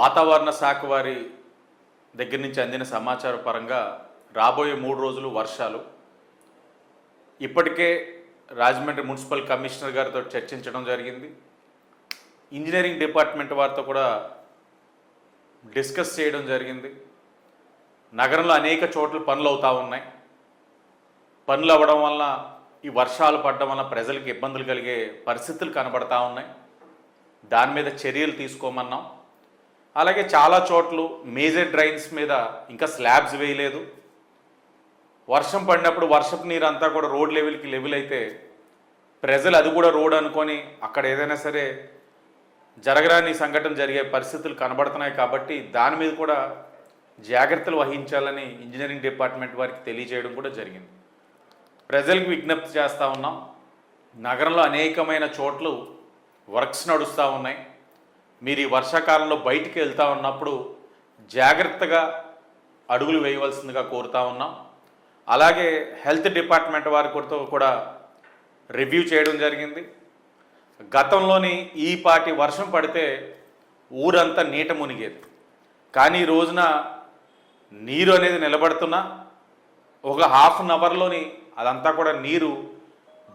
వాతావరణ శాఖ వారి దగ్గర నుంచి అందిన సమాచార పరంగా రాబోయే 3 రోజులు వర్షాలు. ఇప్పటికే రాజమండ్రి మున్సిపల్ కమిషనర్ గారితో చర్చించడం జరిగింది. ఇంజనీరింగ్ డిపార్ట్మెంట్ వారితో కూడా డిస్కస్ చేయడం జరిగింది. నగరంలో అనేక చోట్ల పనులు అవుతూ ఉన్నాయి. పనులు అవ్వడం వల్ల ఈ వర్షాలు పడడం వల్ల ప్రజలకు ఇబ్బందులు కలిగే పరిస్థితులు కనబడతా ఉన్నాయి. దాని మీద చర్యలు తీసుకోమన్నాం. అలాగే చాలా చోట్ల మేజర్ డ్రైన్స్ మీద ఇంకా స్లాబ్స్ వేయలేదు. వర్షం పడినప్పుడు వర్షపు నీరు అంతా కూడా రోడ్ లెవెల్కి లెవెల్ అయితే ప్రజలు అది కూడా రోడ్ అనుకొని అక్కడ ఏదైనా సరే జరగరాని సంఘటన జరిగే పరిస్థితులు కనబడుతున్నాయి. కాబట్టి దాని మీద కూడా జాగ్రత్తలు వహించాలని ఇంజనీరింగ్ డిపార్ట్మెంట్ వారికి తెలియజేయడం కూడా జరిగింది. ప్రజలకు విజ్ఞప్తి చేస్తూ ఉన్నాం, నగరంలో అనేకమైన చోట్లు వర్క్స్ నడుస్తూ ఉన్నాయి. మీరు ఈ వర్షాకాలంలో బయటికి వెళ్తూ ఉన్నప్పుడు జాగ్రత్తగా అడుగులు వేయవలసిందిగా కోరుతూ ఉన్నాం. అలాగే హెల్త్ డిపార్ట్మెంట్ వారితో కూడా రివ్యూ చేయడం జరిగింది. గతంలోని ఈ పాటి వర్షం పడితే ఊరంతా నీట మునిగేది, కానీ ఈ రోజున నీరు అనేది నిలబడుతున్నా ఒక హాఫ్ అన్ అవర్లోని అదంతా కూడా నీరు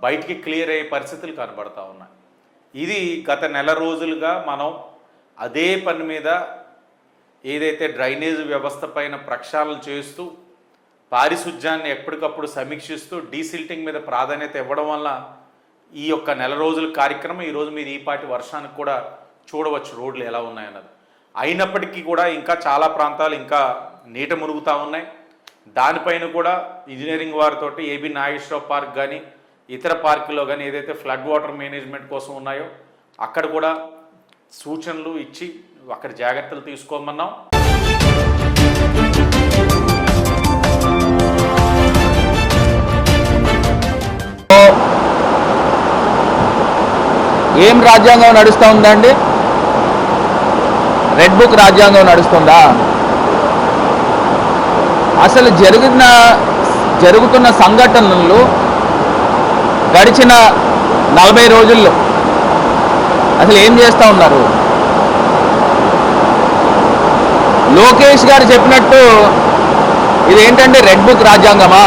బయటికి క్లియర్ అయ్యే పరిస్థితులు కనబడతా ఉన్నాయి. ఇది గత నెల రోజులుగా మనం అదే పని మీద ఏదైతే డ్రైనేజ్ వ్యవస్థ పైన ప్రక్షాళన చేస్తూ పారిశుధ్యాన్ని ఎప్పటికప్పుడు సమీక్షిస్తూ డీసిల్టింగ్ మీద ప్రాధాన్యత ఇవ్వడం వల్ల ఈ యొక్క నెల రోజుల కార్యక్రమం ఈరోజు మీరు ఈ పాటి వర్షానికి కూడా చూడవచ్చు రోడ్లు ఎలా ఉన్నాయన్నది. అయినప్పటికీ కూడా ఇంకా చాలా ప్రాంతాలు ఇంకా నీట మునుగుతూ ఉన్నాయి. దానిపైన కూడా ఇంజనీరింగ్ వారితో ఏబీ నాగేశ్వరరావు పార్క్ కానీ ఇతర పార్కుల్లో కానీ ఏదైతే ఫ్లడ్ వాటర్ మేనేజ్మెంట్ కోసం ఉన్నాయో అక్కడ కూడా సూచనలు ఇచ్చి అక్కడ జాగ్రత్తలు తీసుకోమన్నాం. ఏం రాజ్యాంగం నడుస్తూ ఉందండి? రెడ్ బుక్ రాజ్యాంగం నడుస్తుందా? అసలు జరుగుతున్న సంఘటనలు గడిచిన 40 రోజుల్లో అసలు ఏం చేస్తూ ఉన్నారు? లోకేష్ గారు చెప్పినట్టు ఇదేంటంటే రెడ్ బుక్ రాజ్యాంగమా?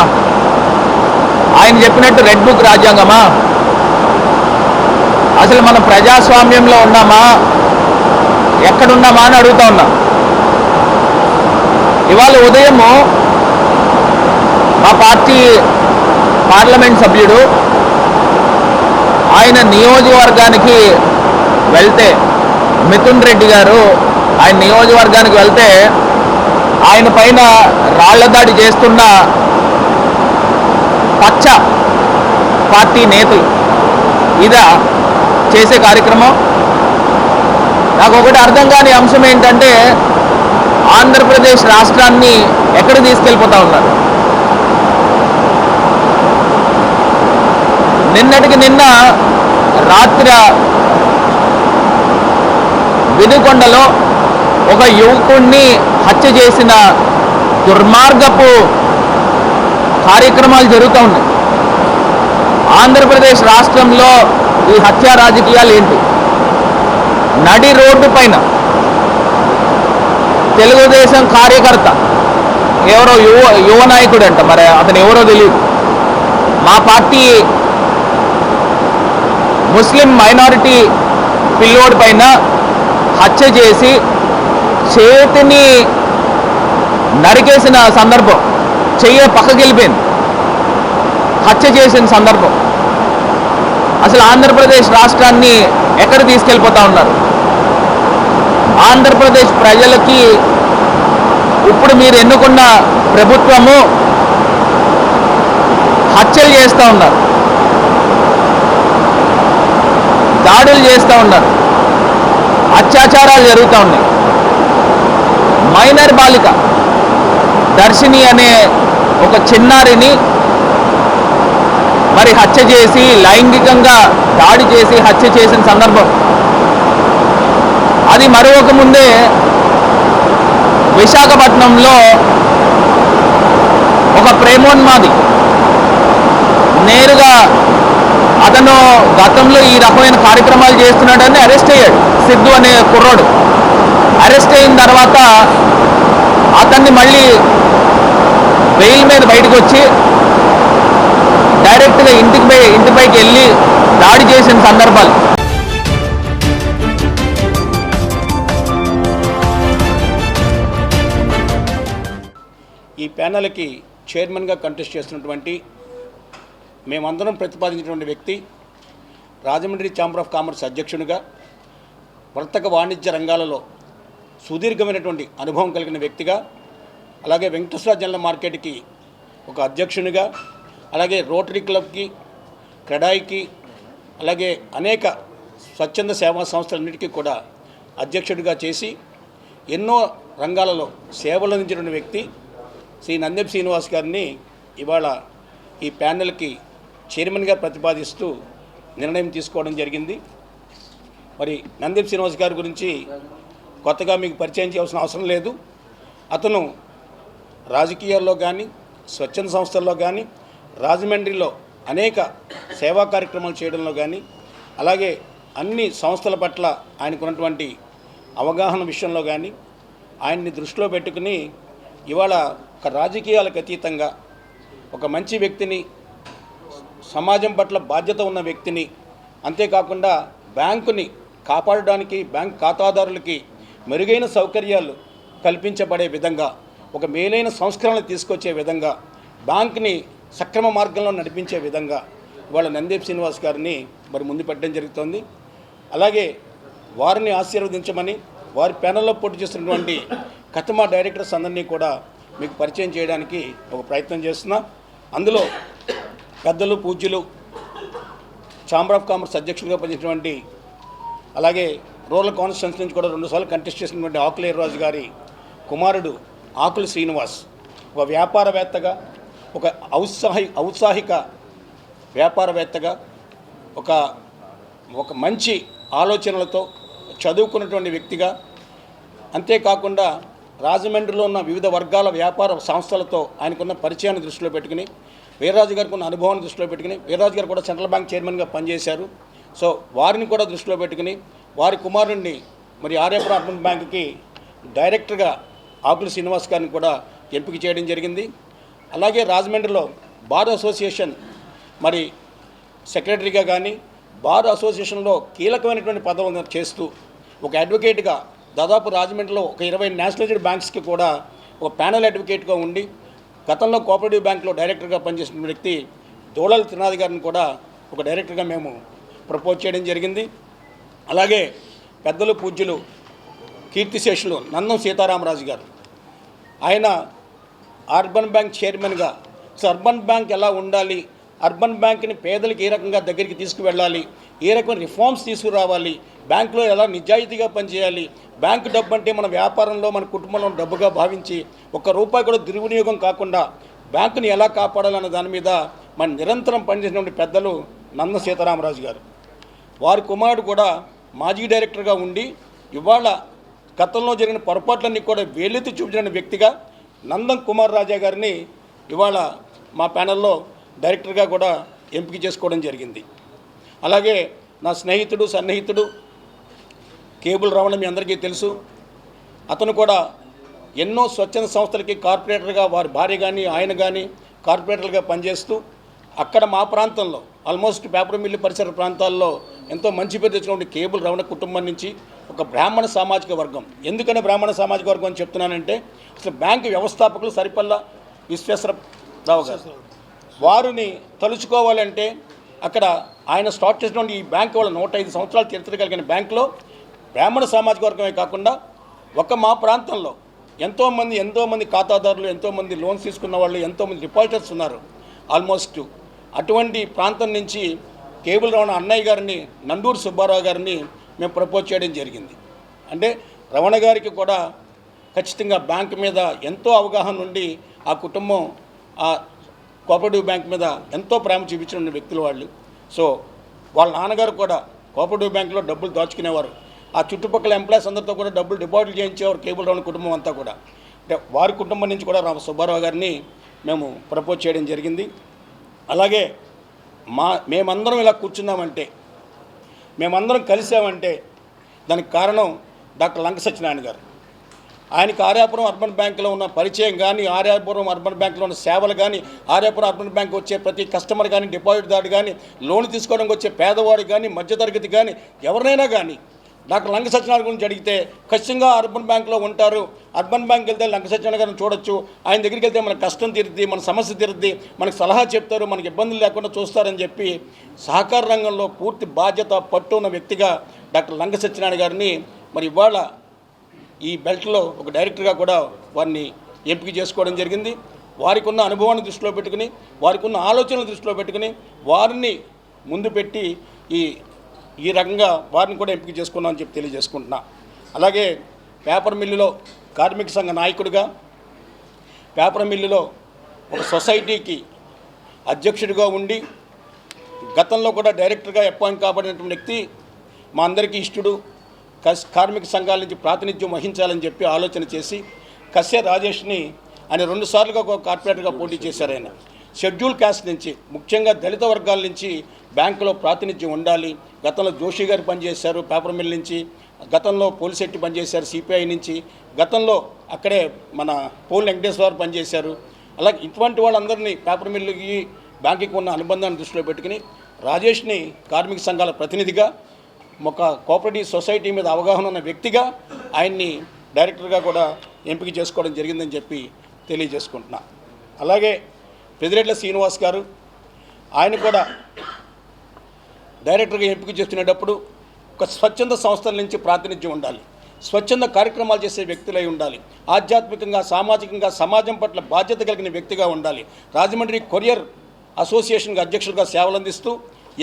ఆయన చెప్పినట్టు రెడ్ బుక్ రాజ్యాంగమా? అసలు మనం ప్రజాస్వామ్యంలో ఉన్నామా, ఎక్కడున్నామా అని అడుగుతా ఉన్నాం. ఇవాళ ఉదయము మా పార్టీ పార్లమెంట్ సభ్యుడు ఆయన నియోజకవర్గానికి వెళ్తే, మిథున్ రెడ్డి గారు ఆయన నియోజకవర్గానికి వెళ్తే ఆయన పైన రాళ్ల దాడి చేస్తున్న పచ్చ పార్టీ నేతలు ఇదా చేసే కార్యక్రమం? నాకు ఒకటి అర్థం కాని అంశం ఏంటంటే ఆంధ్రప్రదేశ్ రాష్ట్రాన్ని ఎక్కడికి తీసుకెళ్ళిపోతా ఉన్నారు? నిన్నటికి నిన్న రాత్రి వినుకొండలో ఒక యువకుడిని హత్య చేసిన దుర్మార్గపు కార్యక్రమాలు జరుగుతూ ఉన్నాయి. ఆంధ్రప్రదేశ్ రాష్ట్రంలో ఈ హత్యా రాజకీయాలు ఏంటి? నడి రోడ్డు పైన తెలుగుదేశం కార్యకర్త ఎవరో యువ నాయకుడు అంట, మరి అతను ఎవరో తెలియదు, మా పార్టీ ముస్లిం మైనారిటీ పిల్లోడి పైన హత్య చేసి చేతిని నరికేసిన సందర్భం, చెయ్యి పక్కకి వెళ్ళిపోయింది, హత్య చేసిన సందర్భం. అసలు ఆంధ్రప్రదేశ్ రాష్ట్రాన్ని ఎక్కడ తీసుకెళ్ళిపోతా ఉన్నారు? ఆంధ్రప్రదేశ్ ప్రజలకి ఇప్పుడు మీరు ఎన్నుకున్న ప్రభుత్వము హత్యలు చేస్తూ ఉన్నారు, దాడులు చేస్తూ ఉన్నారు, అత్యాచారాలు జరుగుతూ ఉన్నాయి. మైనర్ బాలిక దర్శిని అనే ఒక చిన్నారిని మరి హత్య చేసి లైంగికంగా దాడి చేసి హత్య చేసిన సందర్భం. అది మరొక ముందే విశాఖపట్నంలో ఒక ప్రేమోన్మాది నేరుగా అతను గతంలో ఈ రకమైన కార్యక్రమాలు చేస్తున్నాడని అరెస్ట్ అయ్యాడు. సిద్ధు అనే కుర్రోడు అరెస్ట్ అయిన తర్వాత అతన్ని మళ్ళీ బెయిల్ మీద బయటకు వచ్చి డైరెక్ట్గా ఇంటిపైకి వెళ్ళి దాడి చేసిన సందర్భాలు. ఈ ప్యానల్కి చైర్మన్గా కంటెస్ట్ చేస్తున్నటువంటి మేమందరం ప్రతిపాదించినటువంటి వ్యక్తి, రాజమండ్రి ఛాంబర్ ఆఫ్ కామర్స్ అధ్యక్షునిగా, వర్తక వాణిజ్య రంగాలలో సుదీర్ఘమైనటువంటి అనుభవం కలిగిన వ్యక్తిగా, అలాగే వెంకటేశ్వర జనరల్ మార్కెట్కి ఒక అధ్యక్షునిగా, అలాగే రోటరీ క్లబ్కి, క్రెడాయికి, అలాగే అనేక స్వచ్ఛంద సేవా సంస్థలన్నిటికీ కూడా అధ్యక్షుడిగా చేసి ఎన్నో రంగాలలో సేవలు అందించిన వ్యక్తి శ్రీ నందెపు శ్రీనివాస్ గారిని ఇవాళ ఈ ప్యానెల్కి చైర్మన్గా ప్రతిపాదిస్తూ నిర్ణయం తీసుకోవడం జరిగింది. మరి నందెపు శ్రీనివాస్ గారి గురించి కొత్తగా మీకు పరిచయం చేయాల్సిన అవసరం లేదు. అతను రాజకీయాల్లో కానీ, స్వచ్ఛంద సంస్థల్లో కానీ, రాజమండ్రిలో అనేక సేవా కార్యక్రమాలు చేయడంలో కానీ, అలాగే అన్ని సంస్థల పట్ల ఆయనకున్నటువంటి అవగాహన విషయంలో కానీ ఆయన్ని దృష్టిలో పెట్టుకుని ఇవాళ ఒక రాజకీయాలకు అతీతంగా ఒక మంచి వ్యక్తిని, సమాజం పట్ల బాధ్యత ఉన్న వ్యక్తిని, అంతేకాకుండా బ్యాంకుని కాపాడడానికి, బ్యాంక్ ఖాతాదారులకి మెరుగైన సౌకర్యాలు కల్పించబడే విధంగా, ఒక మేలైన సంస్కరణలు తీసుకొచ్చే విధంగా, బ్యాంక్ని సక్రమ మార్గంలో నడిపించే విధంగా ఇవాళ నందెపు శ్రీనివాస్ గారిని మరి ముందు పెట్టడం జరుగుతోంది. అలాగే వారిని ఆశీర్వదించమని వారి ప్యానెల్లో పోటీ చేస్తున్నటువంటి కథమా డైరెక్టర్స్ అందరినీ కూడా మీకు పరిచయం చేయడానికి ఒక ప్రయత్నం చేస్తున్నా. అందులో పెద్దలు, పూజ్యులు, ఛాంబర్ ఆఫ్ కామర్స్ అధ్యక్షుడిగా పనిచేసినటువంటి, అలాగే రూరల్ కాన్స్టిట్యూన్సీ నుంచి కూడా 2 సార్లు కంటెస్ట్ చేసినటువంటి ఆకుల రాజు గారి కుమారుడు ఆకుల శ్రీనివాస్ ఒక వ్యాపారవేత్తగా, ఒక ఔత్సాహిక వ్యాపారవేత్తగా, ఒక మంచి ఆలోచనలతో చదువుకున్నటువంటి వ్యక్తిగా, అంతేకాకుండా రాజమండ్రిలో ఉన్న వివిధ వర్గాల వ్యాపార సంస్థలతో ఆయనకున్న పరిచయాన్ని దృష్టిలో పెట్టుకుని, వీర్రాజు గారికి ఉన్న అనుభవాన్ని దృష్టిలో పెట్టుకుని, వీర్రాజు గారు కూడా సెంట్రల్ బ్యాంక్ చైర్మన్గా పనిచేశారు. సో వారిని కూడా దృష్టిలో పెట్టుకుని వారి కుమారుడిని మరి ఆర్యాపురం అర్బన్ బ్యాంకుకి డైరెక్టర్గా ఆకుల శ్రీనివాస్ గారిని కూడా ఎంపిక చేయడం జరిగింది. అలాగే రాజమండ్రిలో బార్ అసోసియేషన్ మరి సెక్రటరీగా కానీ, బార్ అసోసియేషన్లో కీలకమైనటువంటి పదవులు చేస్తూ ఒక అడ్వకేట్గా దాదాపు రాజమండ్రిలో ఒక 20 నేషనలైజ్డ్ బ్యాంక్స్కి కూడా ఒక ప్యానల్ అడ్వకేట్గా ఉండి గతంలో కోఆపరేటివ్ బ్యాంక్లో డైరెక్టర్గా పనిచేసిన వ్యక్తి దోళాల త్రినాథ్ గారిని కూడా ఒక డైరెక్టర్గా మేము ప్రపోజ్ చేయడం జరిగింది. అలాగే పెద్దలు, పూజ్యులు, కీర్తిశేషులు నందం సీతారామరాజు గారు, ఆయన అర్బన్ బ్యాంక్ చైర్మన్గా అర్బన్ బ్యాంక్ ఎలా ఉండాలి, అర్బన్ బ్యాంక్ని పేదలకు ఏ రకంగా దగ్గరికి తీసుకువెళ్ళాలి, ఏ రకమైన రిఫార్మ్స్ తీసుకురావాలి, బ్యాంకులో ఎలా నిజాయితీగా పనిచేయాలి, బ్యాంకు డబ్బు అంటే మన వ్యాపారంలో, మన కుటుంబంలో డబ్బుగా భావించి ₹1 కూడా దుర్వినియోగం కాకుండా బ్యాంకుని ఎలా కాపాడాలన్న దాని మీద మన నిరంతరం పనిచేసినటువంటి పెద్దలు నందం సీతారామరాజు గారు. వారి కుమారుడు కూడా మాజీ డైరెక్టర్గా ఉండి ఇవాళ గతంలో జరిగిన పొరపాట్లన్నీ కూడా వేలెత్తి చూపించిన వ్యక్తిగా నందం కుమార్ రాజా గారిని ఇవాళ మా ప్యానెల్లో డైరెక్టర్గా కూడా ఎంపిక చేసుకోవడం జరిగింది. అలాగే నా స్నేహితుడు, సన్నిహితుడు కేబుల్ రమణ మీ అందరికీ తెలుసు. అతను కూడా ఎన్నో స్వచ్ఛంద సంస్థలకి కార్పొరేటర్గా వారి భార్య కానీ ఆయన కానీ కార్పొరేటర్గా పనిచేస్తూ అక్కడ మా ప్రాంతంలో ఆల్మోస్ట్ పేపర్ మిల్లు పరిసర ప్రాంతాల్లో ఎంతో మంచి పేరు తెచ్చినటువంటి కేబుల్ రమణ కుటుంబం నుంచి ఒక బ్రాహ్మణ సామాజిక వర్గం. ఎందుకని బ్రాహ్మణ సామాజిక వర్గం అని చెప్తున్నానంటే, అసలు బ్యాంకు వ్యవస్థాపకులు సరిపల్లా విశ్వేశ్వరరావు గారు, వారిని తలుచుకోవాలంటే అక్కడ ఆయన స్టార్ట్ చేసినటువంటి ఈ బ్యాంకు వాళ్ళ 105 సంవత్సరాల చరిత్ర కలిగిన బ్యాంకులో బ్రాహ్మణ సామాజిక వర్గమే కాకుండా మా ప్రాంతంలో ఎంతోమంది ఖాతాదారులు, ఎంతోమంది లోన్స్ తీసుకున్న వాళ్ళు, ఎంతోమంది డిపాజిటర్స్ ఉన్నారు. ఆల్మోస్ట్ అటువంటి ప్రాంతం నుంచి కేబుల్ రమణ అన్నయ్య గారిని, నండూరు సుబ్బారావు గారిని మేము ప్రపోజ్ చేయడం జరిగింది. అంటే రమణ గారికి కూడా ఖచ్చితంగా బ్యాంకు మీద ఎంతో అవగాహన ఉండి ఆ కుటుంబం ఆ కోఆపరేటివ్ బ్యాంక్ మీద ఎంతో ప్రేమ చూపించిన వ్యక్తులు వాళ్ళు. సో వాళ్ళ నాన్నగారు కూడా కోఆపరేటివ్ బ్యాంకులో డబ్బులు దాచుకునేవారు. ఆ చుట్టుపక్కల ఎంప్లాయీస్ అందరితో కూడా డబ్బులు డిపాజిట్ చేయించేవారు కేబుల్ రమణ కుటుంబం అంతా కూడా. అంటే వారి కుటుంబం నుంచి కూడా సుబ్బారావు గారిని మేము ప్రపోజ్ చేయడం జరిగింది. అలాగే మేమందరం ఇలా కూర్చున్నామంటే, మేమందరం కలిసామంటే దానికి కారణం డాక్టర్ లంక సత్యనారాయణ గారు. ఆయనకి ఆర్యాపురం అర్బన్ బ్యాంకులో ఉన్న పరిచయం కానీ, ఆర్యాపురం అర్బన్ బ్యాంకులో ఉన్న సేవలు కానీ, ఆర్యాపురం అర్బన్ బ్యాంక్ వచ్చే ప్రతి కస్టమర్ కానీ, డిపాజిట్దారు కానీ, లోన్ తీసుకోవడానికి వచ్చే పేదవాడు కానీ, మధ్యతరగతి కానీ, ఎవరినైనా కానీ డాక్టర్ లంక సత్యనారాయణ గురించి అడిగితే ఖచ్చితంగా అర్బన్ బ్యాంక్లో ఉంటారు. అర్బన్ బ్యాంక్ వెళ్తే లంక సత్యనారాయణ గారిని చూడొచ్చు. ఆయన దగ్గరికి వెళ్తే మన కష్టం తీరుద్ది, మన సమస్య తీరుద్ది, మనకు సలహా చెప్తారు, మనకి ఇబ్బందులు లేకుండా చూస్తారని చెప్పి సహకార రంగంలో పూర్తి బాధ్యత, పట్టు ఉన్న వ్యక్తిగా డాక్టర్ లంక సత్యనారాయణ గారిని మరి ఇవాళ ఈ బెల్ట్లో ఒక డైరెక్టర్గా కూడా వారిని ఎంపిక చేసుకోవడం జరిగింది. వారికి ఉన్న అనుభవాన్ని దృష్టిలో పెట్టుకుని, వారికి ఉన్న ఆలోచనలు దృష్టిలో పెట్టుకుని వారిని ముందు పెట్టి ఈ రకంగా వారిని కూడా ఎంపిక చేసుకున్నామని చెప్పి తెలియజేసుకుంటున్నా. అలాగే పేపర్ మిల్లులో కార్మిక సంఘ నాయకుడిగా, పేపర్ మిల్లులో ఒక సొసైటీకి అధ్యక్షుడిగా ఉండి గతంలో కూడా డైరెక్టర్గా అపాయింట్ కాబడినటువంటి వ్యక్తి, మా అందరికీ ఇష్టడు, కార్మిక సంఘాల నుంచి ప్రాతినిధ్యం వహించాలని చెప్పి ఆలోచన చేసి కస్య రాజేష్ని ఆయన 2 సార్లుగా ఒక కార్పొరేటర్గా పోటీ చేశారు. ఆయన షెడ్యూల్ క్యాస్ట్ నుంచి, ముఖ్యంగా దళిత వర్గాల నుంచి బ్యాంకులో ప్రాతినిధ్యం ఉండాలి. గతంలో జోషి గారు పనిచేశారు పేపర్ మిల్ నుంచి, గతంలో పోలిశెట్టి పనిచేశారు సిపిఐ నుంచి, గతంలో అక్కడే మన పోల్ వెంకటేశ్వర పనిచేశారు. అలాగే ఇటువంటి వాళ్ళందరినీ పేపర్ మిల్లుకి బ్యాంకుకి ఉన్న అనుబంధాన్ని దృష్టిలో పెట్టుకుని రాజేష్ని కార్మిక సంఘాల ప్రతినిధిగా, ఒక కోఆపరేటివ్ సొసైటీ మీద అవగాహన ఉన్న వ్యక్తిగా ఆయన్ని డైరెక్టర్గా కూడా ఎంపిక చేసుకోవడం జరిగిందని చెప్పి తెలియజేసుకుంటున్నా. అలాగే పెద్దిరెడ్ల శ్రీనివాస్ గారు, ఆయన కూడా డైరెక్టర్గా ఎంపిక చేస్తున్నప్పుడు ఒక స్వచ్ఛంద సంస్థల నుంచి ప్రాతినిధ్యం ఉండాలి, స్వచ్ఛంద కార్యక్రమాలు చేసే వ్యక్తులై ఉండాలి, ఆధ్యాత్మికంగా సామాజికంగా సమాజం పట్ల బాధ్యత కలిగిన వ్యక్తిగా ఉండాలి. రాజమండ్రి కొరియర్ అసోసియేషన్కి అధ్యక్షుడిగా సేవలు అందిస్తూ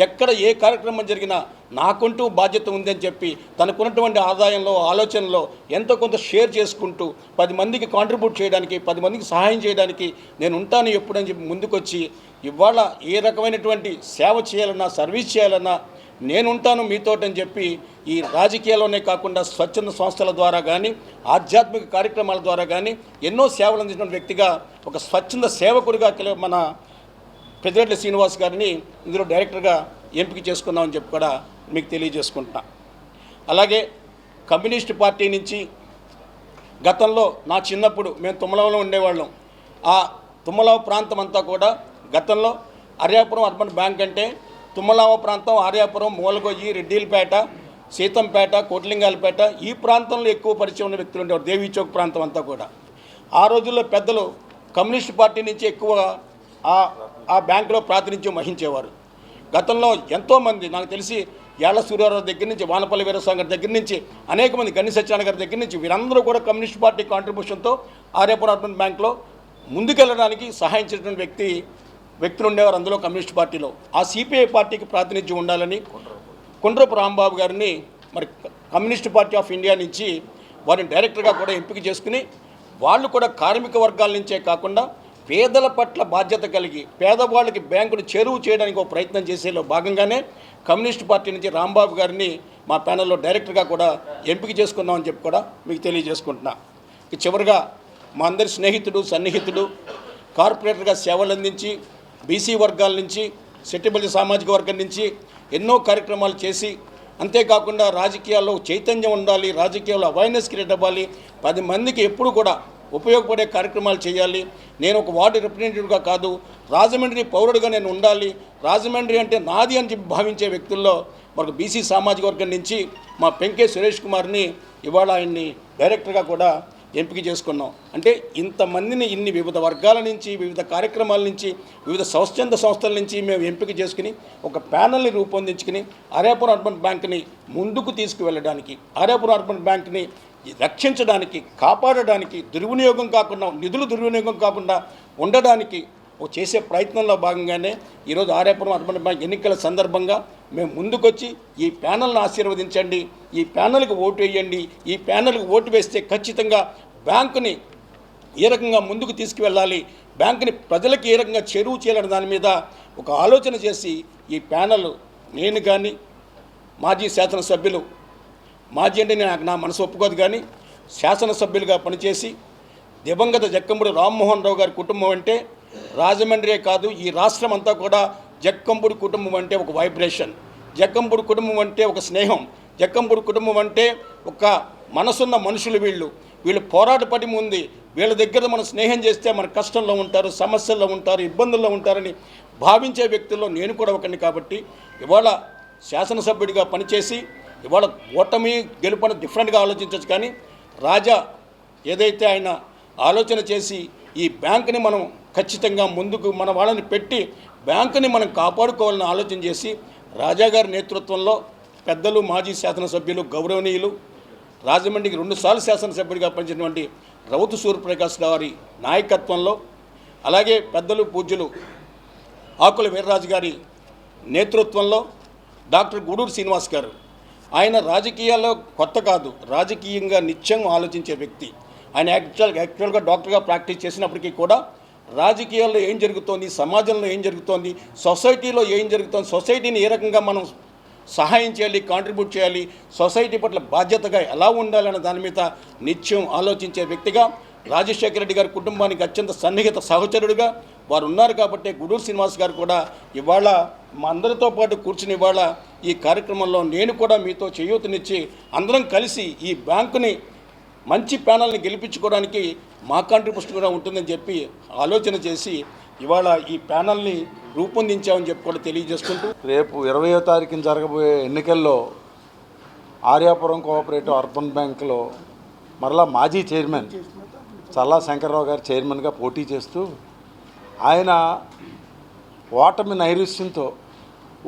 ఎక్కడ ఏ కార్యక్రమం జరిగినా నాకుంటూ బాధ్యత ఉందని చెప్పి తనకున్నటువంటి ఆదాయంలో ఆలోచనలో ఎంతో కొంత షేర్ చేసుకుంటూ 10 మందికి కాంట్రిబ్యూట్ చేయడానికి, 10 మందికి సహాయం చేయడానికి నేను ఉంటాను ఎప్పుడని చెప్పి ముందుకొచ్చి ఇవాళ ఏ రకమైనటువంటి సేవ చేయాలన్నా, సర్వీస్ చేయాలన్నా నేను ఉంటాను మీతోటని చెప్పి ఈ రాజకీయాల్లోనే కాకుండా స్వచ్ఛంద సంస్థల ద్వారా కానీ, ఆధ్యాత్మిక కార్యక్రమాల ద్వారా కానీ ఎన్నో సేవలు అందించిన వ్యక్తిగా, ఒక స్వచ్ఛంద సేవకుడిగా మన పెద్దిరెడ్ల శ్రీనివాస్ గారిని ఇందులో డైరెక్టర్గా ఎంపిక చేసుకున్నామని చెప్పి కూడా మీకు తెలియజేసుకుంటున్నా. అలాగే కమ్యూనిస్ట్ పార్టీ నుంచి గతంలో నా చిన్నప్పుడు మేము తుమ్మలంలో ఉండేవాళ్ళం. ఆ తుమ్మలావ ప్రాంతం అంతా కూడా గతంలో ఆర్యాపురం అర్బన్ బ్యాంక్ అంటే తుమ్మలావ ప్రాంతం, ఆర్యాపురం, మూలగొయ్యి, రెడ్డిలపేట, సీతంపేట, కోట్లింగాలపేట ఈ ప్రాంతంలో ఎక్కువ పరిచయం ఉన్న వ్యక్తులు ఉండేవారు. దేవీ చౌక్ ప్రాంతం అంతా కూడా ఆ రోజుల్లో పెద్దలు కమ్యూనిస్ట్ పార్టీ నుంచి ఎక్కువ ఆ బ్యాంకులో ప్రాతినిధ్యం వహించేవారు. గతంలో ఎంతోమంది నాకు తెలిసి యాళ్ల సూర్యారావు దగ్గర నుంచి, వానపల్లి వీరస్వామి గారి దగ్గర నుంచి, అనేక మంది గని సత్యనారాయణ గారి దగ్గర నుంచి వీరందరూ కూడా కమ్యూనిస్ట్ పార్టీ కాంట్రిబ్యూషన్తో ఆర్యాపురం అర్బన్ బ్యాంక్లో ముందుకెళ్ళడానికి సహాయం చేసినటువంటి వ్యక్తులు ఉండేవారు అందులో కమ్యూనిస్ట్ పార్టీలో. ఆ సిపిఐ పార్టీకి ప్రాతినిధ్యం ఉండాలని కుండ్రపు రాంబాబు గారిని మరి కమ్యూనిస్ట్ పార్టీ ఆఫ్ ఇండియా నుంచి వారిని డైరెక్టర్గా కూడా ఎంపిక చేసుకుని వాళ్ళు కూడా కార్మిక వర్గాల నుంచే కాకుండా పేదల పట్ల బాధ్యత కలిగి పేదవాళ్ళకి బ్యాంకును చేరువ చేయడానికి ఒక ప్రయత్నం చేసేలో భాగంగానే కమ్యూనిస్ట్ పార్టీ నుంచి రాంబాబు గారిని మా ప్యానెల్లో డైరెక్టర్గా కూడా ఎంపిక చేసుకున్నామని చెప్పి కూడా మీకు తెలియజేసుకుంటున్నా. చివరిగా మా అందరి స్నేహితుడు, సన్నిహితుడు, కార్పొరేటర్గా సేవలు అందించి బీసీ వర్గాల నుంచి, సెట్టిబల్లి సామాజిక వర్గం నుంచి ఎన్నో కార్యక్రమాలు చేసి, అంతేకాకుండా రాజకీయాల్లో చైతన్యం ఉండాలి, రాజకీయాల్లో అవేర్నెస్ క్రియేట్ అవ్వాలి, 10 మందికి ఎప్పుడు కూడా ఉపయోగపడే కార్యక్రమాలు చేయాలి, నేను ఒక వార్డు రిప్రజెంటేటివ్గా కాదు రాజమండ్రి పౌరుడిగా నేను ఉండాలి, రాజమండ్రి అంటే నాది అని చెప్పి భావించే వ్యక్తుల్లో మనకు బీసీ సామాజిక వర్గం నుంచి మా పెంకే సురేష్ కుమార్ని ఇవాళ ఆయన్ని డైరెక్టర్గా కూడా ఎంపిక చేసుకున్నాం. అంటే ఇంతమందిని ఇన్ని వివిధ వర్గాల నుంచి, వివిధ కార్యక్రమాల నుంచి, వివిధ స్వచ్ఛంద సంస్థల నుంచి మేము ఎంపిక చేసుకుని ఒక ప్యానల్ని రూపొందించుకుని ఆర్యాపురం అర్బన్ బ్యాంక్ని ముందుకు తీసుకువెళ్ళడానికి, ఆర్యాపురం అర్బన్ బ్యాంక్ని రక్షించడానికి, కాపాడడానికి, దుర్వినియోగం కాకుండా, నిధులు దుర్వినియోగం కాకుండా ఉండడానికి చేసే ప్రయత్నంలో భాగంగానే ఈరోజు ఆర్యాపురం అర్బన్ బ్యాంక్ ఎన్నికల సందర్భంగా మేము ముందుకొచ్చి ఈ ప్యానల్ని ఆశీర్వదించండి, ఈ ప్యానల్కి ఓటు వేయండి, ఈ ప్యానల్కి ఓటు వేస్తే ఖచ్చితంగా బ్యాంకుని ఏ రకంగా ముందుకు తీసుకువెళ్ళాలి, బ్యాంకుని ప్రజలకు ఏ రకంగా చేరువ చేయాలనే దాని మీద ఒక ఆలోచన చేసి ఈ ప్యానల్ నేను కానీ మాజీ శాసనసభ్యులు, మాజీ అంటే నా మనసు ఒప్పుకోదు కానీ శాసనసభ్యులుగా పనిచేసి దివంగత జక్కంపూడి రామ్మోహన్ రావు గారి కుటుంబం అంటే రాజమండ్రే కాదు ఈ రాష్ట్రం అంతా కూడా జక్కంపూడి కుటుంబం అంటే ఒక వైబ్రేషన్, జక్కంపూడి కుటుంబం అంటే ఒక స్నేహం, జక్కంపూడి కుటుంబం అంటే ఒక మనసున్న మనుషులు, వీళ్ళు పోరాట పటిమ ఉంది, వీళ్ళ దగ్గర మనం స్నేహం చేస్తే మన కష్టంలో ఉంటారు, సమస్యల్లో ఉంటారు, ఇబ్బందుల్లో ఉంటారని భావించే వ్యక్తుల్లో నేను కూడా ఒకరిని. కాబట్టి ఇవాళ శాసనసభ్యుడిగా పనిచేసి ఇవాళ ఓటమి గెలుపని డిఫరెంట్గా ఆలోచించవచ్చు, కానీ రాజా ఏదైతే ఆయన ఆలోచన చేసి ఈ బ్యాంకుని మనం ఖచ్చితంగా ముందుకు మన వాళ్ళని పెట్టి బ్యాంకుని మనం కాపాడుకోవాలని ఆలోచన చేసి రాజా గారి నేతృత్వంలో పెద్దలు మాజీ శాసనసభ్యులు గౌరవనీయులు రాజమండ్రికి 2 సార్లు శాసనసభ్యుడిగా పనిచేసినటువంటి రౌతు సూర్యప్రకాష్ గారి నాయకత్వంలో, అలాగే పెద్దలు పూజ్యులు ఆకుల వీర్రాజు గారి నేతృత్వంలో డాక్టర్ గూడూరు శ్రీనివాస్ గారు, ఆయన రాజకీయాల్లో కొత్త కాదు, రాజకీయంగా నిత్యం ఆలోచించే వ్యక్తి. ఆయన యాక్చువల్గా డాక్టర్గా ప్రాక్టీస్ చేసినప్పటికీ కూడా రాజకీయాల్లో ఏం జరుగుతోంది, సమాజంలో ఏం జరుగుతోంది, సొసైటీలో ఏం జరుగుతోంది, సొసైటీని ఏ రకంగా మనం సహాయం చేయాలి, కాంట్రిబ్యూట్ చేయాలి, సొసైటీ పట్ల బాధ్యతగా ఎలా ఉండాలన్న దాని మీద నిత్యం ఆలోచించే వ్యక్తిగా, రాజశేఖర రెడ్డి గారి కుటుంబానికి అత్యంత సన్నిహిత సహచరుడుగా వారు ఉన్నారు. కాబట్టి గూడూరు శ్రీనివాస్ గారు కూడా ఇవాళ మా అందరితో పాటు కూర్చుని ఇవాళ ఈ కార్యక్రమంలో నేను కూడా మీతో చేయూతనిచ్చి అందరం కలిసి ఈ బ్యాంకుని మంచి ప్యానల్ని గెలిపించుకోవడానికి మా కాంట్రిబ్యూషన్ కూడా ఉంటుందని చెప్పి ఆలోచన చేసి ఇవాళ ఈ ప్యానల్ని రూపొందించామని చెప్పి కూడా తెలియజేసుకుంటూ, రేపు 20వ తారీఖున జరగబోయే ఎన్నికల్లో ఆర్యాపురం కోఆపరేటివ్ అర్బన్ బ్యాంకులో మరలా మాజీ చైర్మన్ చల్లా శంకర్రావు గారు చైర్మన్గా పోటీ చేస్తూ ఆయన ఓటమి నైరుస్యంతో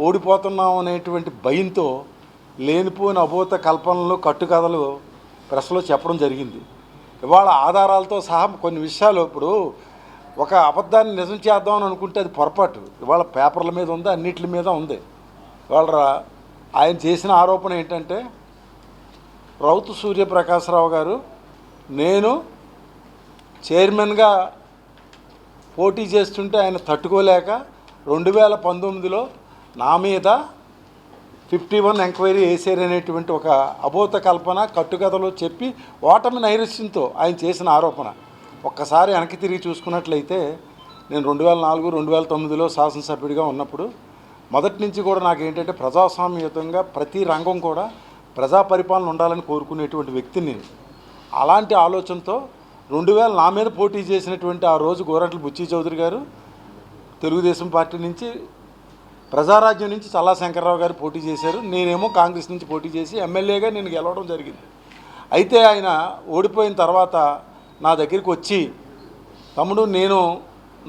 ఓడిపోతున్నాం అనేటువంటి భయంతో లేనిపోయిన అభూత కల్పనలు, కట్టుకథలు ప్రెస్లో చెప్పడం జరిగింది. ఇవాళ ఆధారాలతో సహా కొన్ని విషయాలు, ఇప్పుడు ఒక అబద్ధాన్ని నిజం చేద్దామని అనుకుంటే అది పొరపాటు. ఇవాళ పేపర్ల మీద ఉంది, అన్నిటి మీద ఉంది. ఇవాళ ఆయన చేసిన ఆరోపణ ఏంటంటే, రౌతు సూర్యప్రకాశ్రావు గారు నేను చైర్మన్గా పోటీ చేస్తుంటే ఆయన తట్టుకోలేక 2019లో నా మీద 51 ఎంక్వైరీ వేసారనేటువంటి ఒక అబోధ కల్పన, కట్టుకథలు చెప్పి ఓటమి నైరుస్యంతో ఆయన చేసిన ఆరోపణ. ఒక్కసారి వెనక్కి తిరిగి చూసుకున్నట్లయితే నేను 2004, 2009లో శాసనసభ్యుడిగా ఉన్నప్పుడు మొదటి నుంచి కూడా నాకు ఏంటంటే ప్రజాస్వామ్యయుతంగా ప్రతి రంగం కూడా ప్రజా పరిపాలన ఉండాలని కోరుకునేటువంటి వ్యక్తిని నేను. అలాంటి ఆలోచనతో 2000 నా మీద పోటీ చేసినటువంటి ఆ రోజు గోరంట్ల బుచ్చి చౌదరి గారు తెలుగుదేశం పార్టీ నుంచి, ప్రజారాజ్యం నుంచి చల్లా శంకర్రావు గారు పోటీ చేశారు. నేనేమో కాంగ్రెస్ నుంచి పోటీ చేసి ఎమ్మెల్యేగా నేను గెలవడం జరిగింది. అయితే ఆయన ఓడిపోయిన తర్వాత నా దగ్గరికి వచ్చి, తమ్ముడు నేను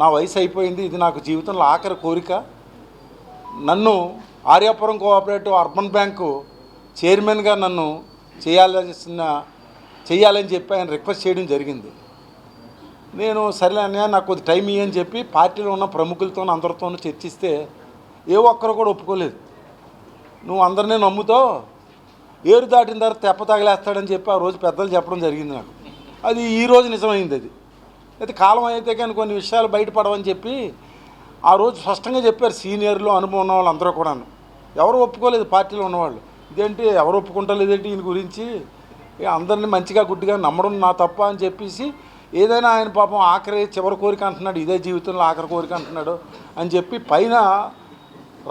నా వయసు అయిపోయింది, ఇది నాకు జీవితంలో ఆఖరి కోరిక, నన్ను ఆర్యాపురం కోఆపరేటివ్ అర్బన్ బ్యాంకు చైర్మన్గా నన్ను చేయాలని చెప్పి ఆయన రిక్వెస్ట్ చేయడం జరిగింది. నేను సరే అన్నయ్య నాకు కొద్ది టైం ఇయ్యని చెప్పి పార్టీలో ఉన్న ప్రముఖులతో అందరితోనూ చర్చిస్తే ఏ ఒక్కరు కూడా ఒప్పుకోలేదు. నువ్వు అందరినీ నమ్ముతావు, ఏరు దాటిన తర్వాత తెప్ప తగిలేస్తాడని చెప్పి ఆ రోజు పెద్దలు చెప్పడం జరిగింది నాకు. అది ఈరోజు నిజమైంది. అది అయితే కాలం అయితే కానీ కొన్ని విషయాలు బయటపడవని చెప్పి ఆ రోజు స్పష్టంగా చెప్పారు సీనియర్లు, అనుభవం ఉన్న వాళ్ళు అందరూ కూడా. ఎవరు ఒప్పుకోలేదు పార్టీలో ఉన్నవాళ్ళు. ఇదేంటి ఎవరు ఒప్పుకుంటలేదేంటి ఈయన గురించి, అందరినీ మంచిగా గుడ్డిగా నమ్మడం నా తప్ప అని చెప్పేసి, ఏదైనా ఆయన పాపం ఆఖరి చివరి కోరిక అంటున్నాడు, ఇదే జీవితంలో ఆఖరి కోరిక అంటున్నాడు అని చెప్పి పైన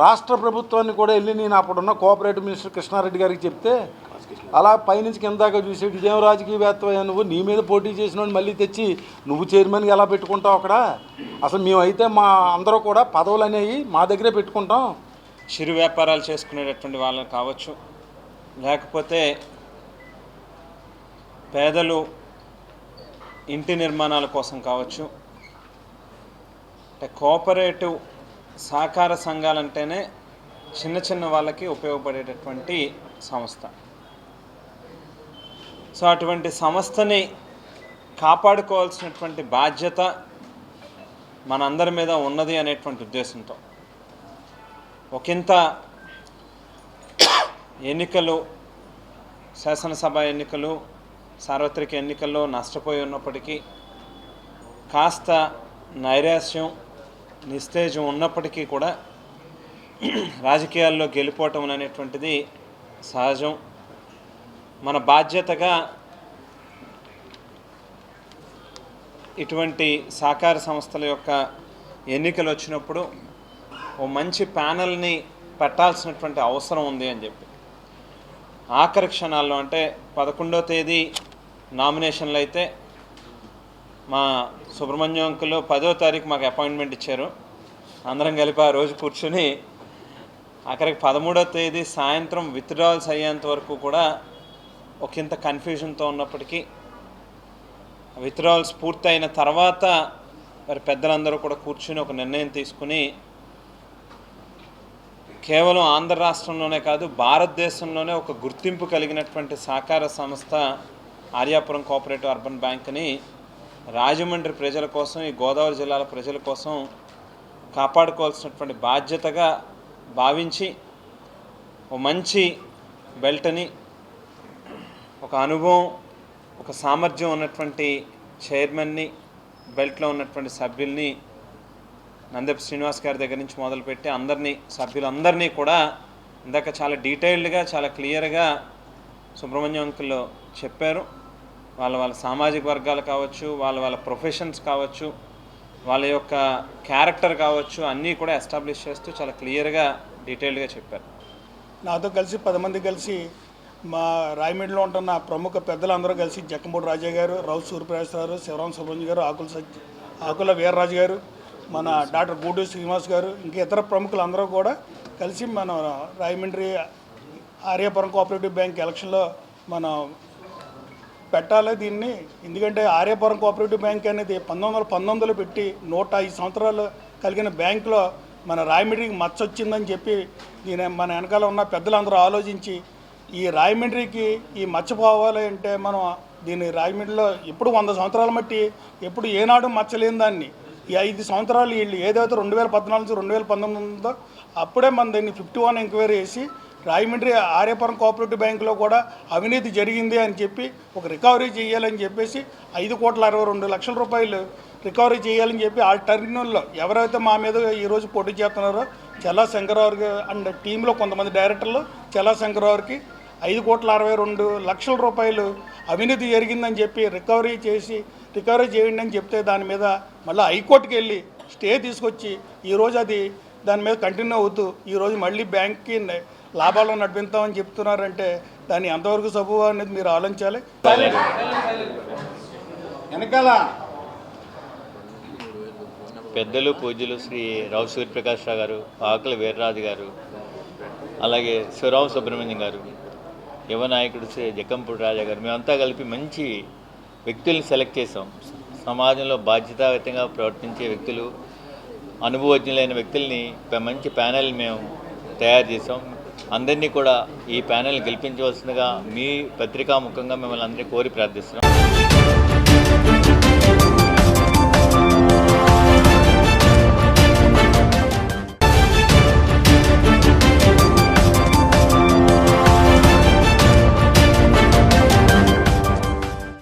రాష్ట్ర ప్రభుత్వాన్ని కూడా వెళ్ళి నేను అప్పుడున్న కోఆపరేటివ్ మినిస్టర్ కృష్ణారెడ్డి గారికి చెప్తే, అలా పైనుంచి కిందాక చూసాడు, ఇదేం రాజకీయవేత్తవయ్యా నువ్వు, నీ మీద పోటీ చేసినోడిని మళ్ళీ తెచ్చి నువ్వు చైర్మన్గా ఎలా పెట్టుకుంటావు అక్కడ, అసలు మేమైతే మా అందరూ కూడా పదవులు అనేవి మా దగ్గరే పెట్టుకుంటాం. చిరు వ్యాపారాలు చేసుకునేటటువంటి వాళ్ళని కావచ్చు, లేకపోతే పేదలు ఇంటి నిర్మాణాల కోసం కావచ్చు, అంటే కోఆపరేటివ్ సహకార సంఘాలంటేనే చిన్న చిన్న వాళ్ళకి ఉపయోగపడేటటువంటి సంస్థ. సో అటువంటి సంస్థని కాపాడుకోవాల్సినటువంటి బాధ్యత మనందరి మీద ఉన్నది అనేటువంటి ఉద్దేశంతో ఒకంత ఎన్నికలు, శాసనసభ ఎన్నికలు, సార్వత్రిక ఎన్నికల్లో నష్టపోయి ఉన్నప్పటికీ, కాస్త నైరాశ్యం, నిస్తేజం ఉన్నప్పటికీ కూడా రాజకీయాల్లో గెలిపోవటం అనేటువంటిది సహజం. మన బాధ్యతగా ఇటువంటి సహకార సంస్థల యొక్క ఎన్నికలు వచ్చినప్పుడు ఓ మంచి ప్యానల్ని పెట్టాల్సినటువంటి అవసరం ఉంది అని చెప్పి ఆఖరి క్షణాల్లో, అంటే 11వ తేదీ నామినేషన్లు అయితే మా సుబ్రహ్మణ్యం అంకులు 10వ తారీఖు మాకు అపాయింట్మెంట్ ఇచ్చారు. అందరం కలిపి ఆ రోజు కూర్చుని అక్కడికి 13వ తేదీ సాయంత్రం విత్డ్రాల్స్ అయ్యేంత వరకు కూడా ఒకంత కన్ఫ్యూజన్తో ఉన్నప్పటికీ విత్డ్రాల్స్ పూర్తయిన తర్వాత మరి పెద్దలందరూ కూడా కూర్చుని ఒక నిర్ణయం తీసుకుని కేవలం ఆంధ్ర రాష్ట్రంలోనే కాదు భారతదేశంలోనే ఒక గుర్తింపు కలిగినటువంటి సహకార సంస్థ ఆర్యాపురం కోఆపరేటివ్ అర్బన్ బ్యాంక్ని రాజమండ్రి ప్రజల కోసం, ఈ గోదావరి జిల్లాల ప్రజల కోసం కాపాడుకోవాల్సినటువంటి బాధ్యతగా భావించి ఒక మంచి బెల్ట్ని, ఒక అనుభవం, ఒక సామర్థ్యం ఉన్నటువంటి చైర్మన్ని, బెల్ట్లో ఉన్నటువంటి సభ్యుల్ని నందెప శ్రీనివాస్ గారి దగ్గర నుంచి మొదలుపెట్టి సభ్యులందరినీ కూడా ఇందాక చాలా డీటెయిల్డ్గా, చాలా క్లియర్గా సుబ్రహ్మణ్యం అంకుల్ చెప్పారు. వాళ్ళ సామాజిక వర్గాలు కావచ్చు, వాళ్ళ ప్రొఫెషన్స్ కావచ్చు, వాళ్ళ యొక్క క్యారెక్టర్ కావచ్చు, అన్నీ కూడా ఎస్టాబ్లిష్ చేస్తూ చాలా క్లియర్గా డీటెయిల్డ్గా చెప్పారు. నాతో కలిసి 10 మంది కలిసి మా రాయమండ్రిలో ఉంటున్న ప్రముఖ పెద్దలందరూ కలిసి జక్కంపూడి రాజా గారు, రావు సూర్యప్రకాష్ గారు, శివరాం సుబ్రహ్మణ్యం గారు, ఆకుల వీర్రాజు గారు, మన డాక్టర్ గూడు శ్రీనివాస్ గారు, ఇంకా ఇతర ప్రముఖులందరూ కూడా కలిసి మన రాయమండ్రి ఆర్యాపురం కోఆపరేటివ్ బ్యాంక్ ఎలక్షన్లో మనం పెట్టాలి దీన్ని. ఎందుకంటే ఆర్యాపురం కోఆపరేటివ్ బ్యాంక్ అనేది 1919లో పెట్టి 105 సంవత్సరాలు కలిగిన బ్యాంకులో మన రాయమండ్రికి మచ్చ వచ్చిందని చెప్పి మన వెనకాల ఉన్న పెద్దలందరూ ఆలోచించి ఈ రాయమండ్రికి ఈ మచ్చ పోవాలి అంటే మనం దీన్ని రాయమండ్రిలో ఎప్పుడు 100 సంవత్సరాల మట్టి ఎప్పుడు ఏనాడు మచ్చలేని దాన్ని ఈ 5 సంవత్సరాలు వీళ్ళు ఏదైతే 2014 నుంచి 2019 ఉందో అప్పుడే మన దాన్ని 51 ఎంక్వైరీ చేసి రాయమండ్రి ఆర్యాపురం కోఆపరేటివ్ బ్యాంకులో కూడా అవినీతి జరిగింది అని చెప్పి ఒక రికవరీ చేయాలని చెప్పేసి 5,62,00,000 రూపాయలు రికవరీ చేయాలని చెప్పి ఆ టర్మినల్లో ఎవరైతే మా మీద ఈరోజు పోటీ చేస్తున్నారో చల్లా శంకరరావు అండ్ టీంలో కొంతమంది డైరెక్టర్లు చల్లా శంకరరావుకి 5,62,00,000 రూపాయలు అవినీతి జరిగిందని చెప్పి రికవరీ చేయండి అని చెప్తే దాని మీద మళ్ళీ హైకోర్టుకి వెళ్ళి స్టే తీసుకొచ్చి ఈరోజు దాని మీద కంటిన్యూ అవుతూ ఈరోజు మళ్ళీ బ్యాంక్కి లాభాలు నడిపిస్తామని చెప్తున్నారంటే దాన్ని ఎంతవరకు సబబు అనేది మీరు ఆలోచించాలి. వెనకాల పెద్దలు పూజ్యులు శ్రీ రావు సూర్యప్రకాష్ రావు గారు, ఆకుల వీర్రాజు గారు, అలాగే శివరావు సుబ్రహ్మణ్యం గారు, యువ నాయకుడు శ్రీ జక్కంపూడి రాజా గారు, మేమంతా కలిపి మంచి వ్యక్తుల్ని సెలెక్ట్ చేసాం. సమాజంలో బాధ్యతాయుతంగా ప్రవర్తించే వ్యక్తులు, అనుభవజ్ఞులైన వ్యక్తుల్ని మంచి ప్యానెల్ మేము తయారు చేసాం. అందరినీ కూడా ఈ ప్యానెల్ గెలిపించవలసిందిగా మీ పత్రికా ముఖంగా మిమ్మల్ని అందరినీ కోరి ప్రార్థిస్తున్నాం.